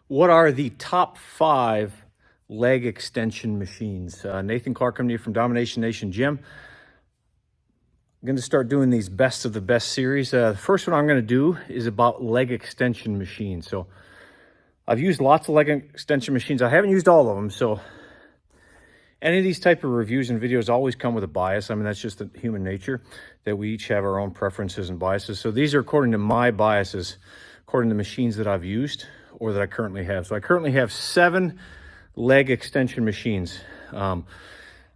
What are the top 5 leg extension machines? Nathan Clark coming to you from Domination Nation Gym. I'm going to start doing these best of the best series. The first one I'm going to do is about leg extension machines. So I've used lots of leg extension machines. I haven't used all of them. So any of these type of reviews and videos always come with a bias. I mean, that's just the human nature that we each have our own preferences and biases. So these are according to my biases, according to machines that I've used or that I currently have. So I currently have 7 leg extension machines. I'm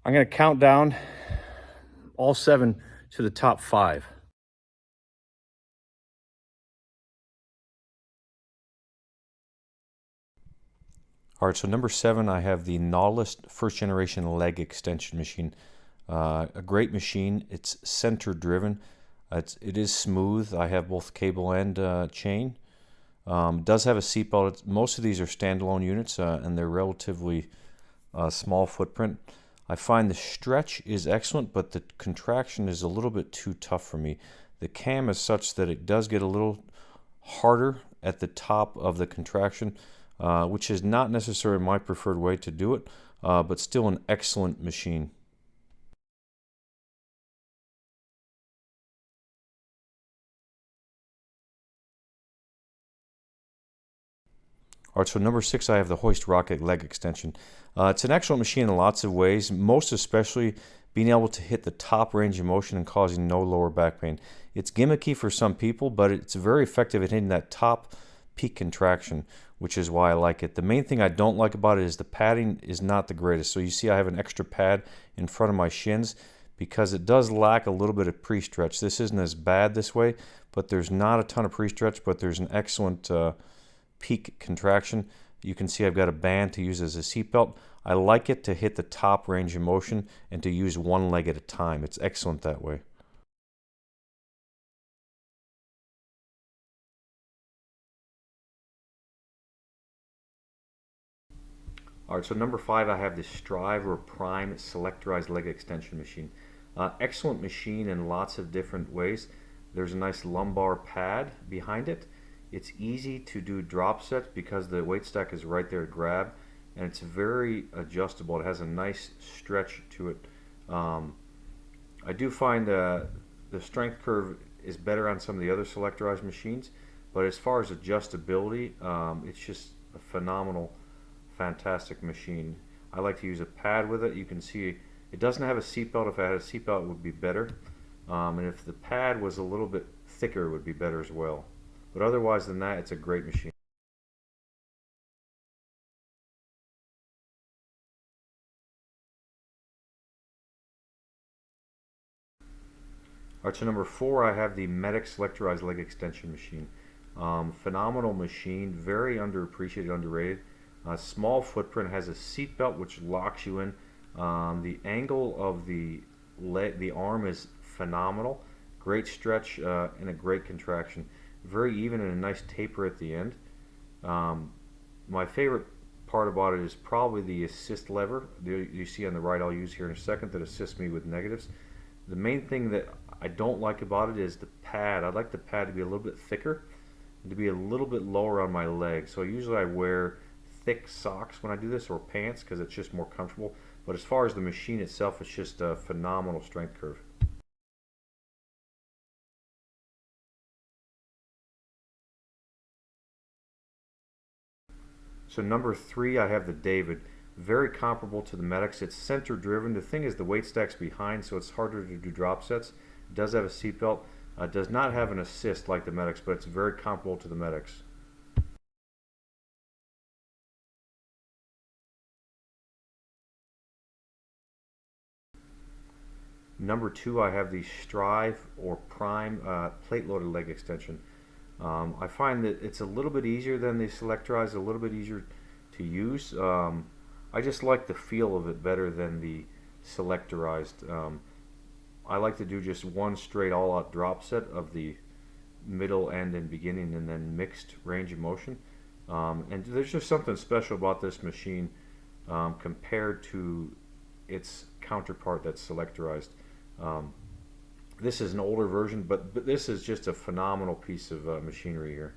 going to count down all 7 to the top 5. All right, so number 7, I have the Nautilus first generation leg extension machine. A great machine. It's center driven. It is smooth. I have both cable and chain. It does have a seat belt. Most of these are standalone units and they're relatively small footprint. I find the stretch is excellent, but the contraction is a little bit too tough for me. The cam is such that it does get a little harder at the top of the contraction, which is not necessarily my preferred way to do it, but still an excellent machine. All right, so number 6, I have the Hoist Rocket leg extension. It's an excellent machine in lots of ways, most especially being able to hit the top range of motion and causing no lower back pain. It's gimmicky for some people, but it's very effective at hitting that top peak contraction, which is why I like it. The main thing I don't like about it is the padding is not the greatest. So you see I have an extra pad in front of my shins because it does lack a little bit of pre-stretch. This isn't as bad this way, but there's not a ton of pre-stretch, but there's an excellent peak contraction. You can see I've got a band to use as a seatbelt. I like it to hit the top range of motion and to use one leg at a time. It's excellent that way. All right, so number 5, I have the Strive or Prime Selectorized leg extension machine. Excellent machine in lots of different ways. There's a nice lumbar pad behind it. It's easy to do drop sets because the weight stack is right there to grab, and it's very adjustable. It has a nice stretch to it. I do find the strength curve is better on some of the other selectorized machines, but as far as adjustability, it's just a phenomenal, fantastic machine. I like to use a pad with it. You can see it doesn't have a seatbelt. If I had a seatbelt, it would be better. And if the pad was a little bit thicker, it would be better as well. But otherwise than that, it's a great machine. All right, so number 4, I have the Medic Selectorized Leg Extension machine. Phenomenal machine, very underappreciated, underrated. Small footprint, has a seat belt which locks you in. The angle of the arm is phenomenal. Great stretch and a great contraction. Very even and a nice taper at the end. My favorite part about it is probably the assist lever you see on the right. I'll use here in a second that assists me with negatives. The main thing that I don't like about it is the pad. I'd like the pad to be a little bit thicker and to be a little bit lower on my leg. So usually I wear thick socks when I do this, or pants, because it's just more comfortable. But as far as the machine itself, it's just a phenomenal strength curve. So number 3, I have the David. Very comparable to the Medics. It's center driven. The thing is the weight stack's behind, so it's harder to do drop sets. It does have a seatbelt. Does not have an assist like the Medics, but it's very comparable to the Medics. Number 2, I have the Strive or Prime plate-loaded leg extension. I find that it's a little bit easier than the Selectorized, a little bit easier to use. I just like the feel of it better than the Selectorized. I like to do just one straight all-out drop set of the middle, end, and beginning, and then mixed range of motion. And there's just something special about this machine compared to its counterpart that's Selectorized. Um, this is an older version, but this is just a phenomenal piece of machinery here.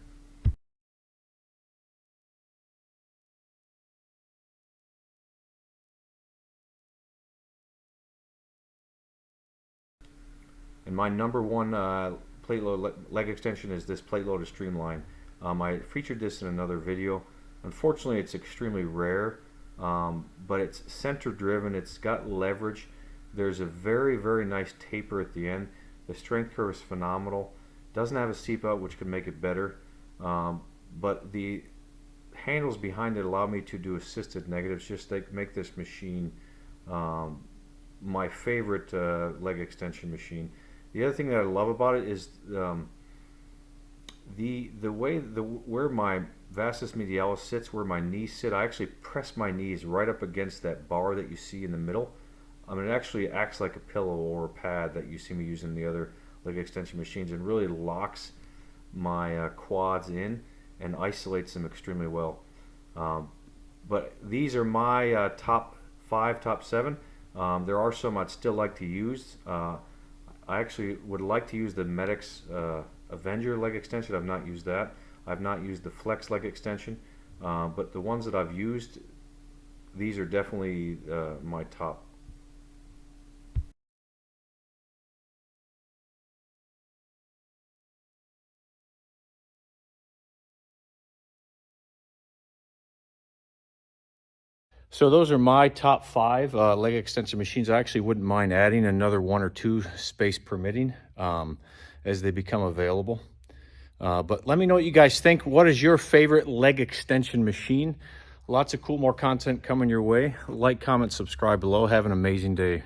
And my number one plate load leg extension is this plate loader Streamline. I featured this in another video. Unfortunately, it's extremely rare, but it's center driven. It's got leverage. There's a very, very nice taper at the end. The strength curve is phenomenal. Doesn't have a seat belt, which could make it better, but the handles behind it allow me to do assisted negatives, just to make this machine my favorite leg extension machine. The other thing that I love about it is where my vastus medialis sits, where my knees sit. I actually press my knees right up against that bar that you see in the middle. It actually acts like a pillow or a pad that you see me using in the other leg extension machines, and really locks my quads in and isolates them extremely well. But these are my top 5, top 7. There are some I'd still like to use. I actually would like to use the Medix Avenger leg extension. I've not used that. I've not used the Flex leg extension, but the ones that I've used, these are definitely my top. So those are my top 5 leg extension machines. I actually wouldn't mind adding another 1 or 2, space permitting, as they become available. But let me know what you guys think. What is your favorite leg extension machine? Lots of cool more content coming your way. Like, comment, subscribe below. Have an amazing day.